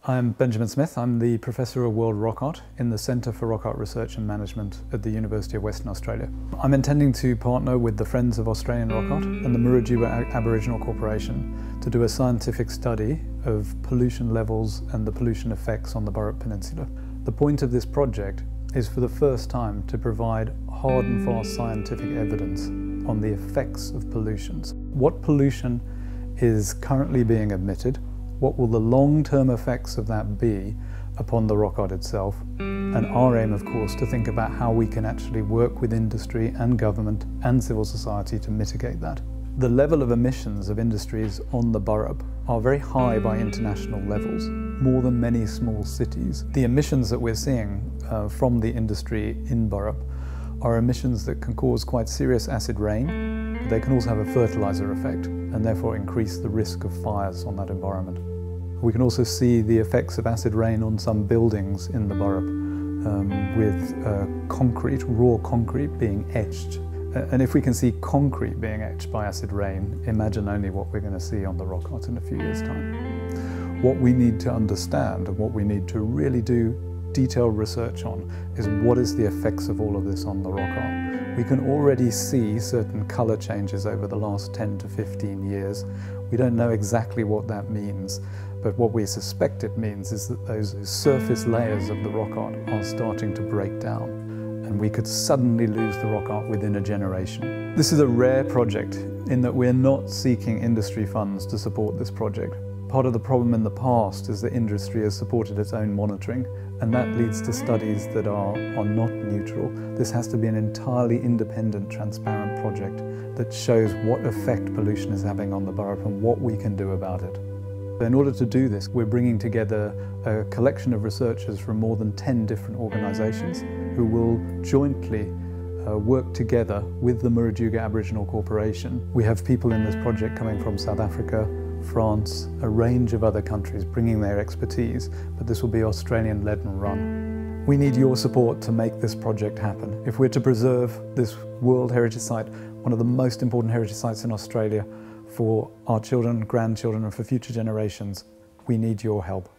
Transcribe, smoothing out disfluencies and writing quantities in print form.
I'm Benjamin Smith. I'm the Professor of World Rock Art in the Centre for Rock Art Research and Management at the University of Western Australia. I'm intending to partner with the Friends of Australian Rock Art and the Murujuga Aboriginal Corporation to do a scientific study of pollution levels and the pollution effects on the Burrup Peninsula. The point of this project is for the first time to provide hard and fast scientific evidence on the effects of pollutions. What pollution is currently being emitted? What will the long-term effects of that be upon the rock art itself? And our aim, of course, to think about how we can actually work with industry and government and civil society to mitigate that. The level of emissions of industries on the Burrup are very high by international levels, more than many small cities. The emissions that we're seeing from the industry in Burrup are emissions that can cause quite serious acid rain. They can also have a fertilizer effect and therefore increase the risk of fires on that environment. We can also see the effects of acid rain on some buildings in the Burrup with concrete, raw concrete being etched. And if we can see concrete being etched by acid rain, imagine only what we're going to see on the rock art in a few years' time. What we need to understand and what we need to really do detailed research on is what is the effects of all of this on the rock art. We can already see certain colour changes over the last 10 to 15 years. We don't know exactly what that means, but what we suspect it means is that those surface layers of the rock art are starting to break down, and we could suddenly lose the rock art within a generation. This is a rare project in that we're not seeking industry funds to support this project. Part of the problem in the past is that industry has supported its own monitoring, and that leads to studies that are not neutral. This has to be an entirely independent, transparent project that shows what effect pollution is having on the Burrup and what we can do about it. In order to do this, we're bringing together a collection of researchers from more than 10 different organisations who will jointly work together with the Murujuga Aboriginal Corporation. We have people in this project coming from South Africa, France, a range of other countries bringing their expertise, but this will be Australian-led and run. We need your support to make this project happen. If we're to preserve this World Heritage Site, one of the most important heritage sites in Australia, for our children, grandchildren and for future generations, we need your help.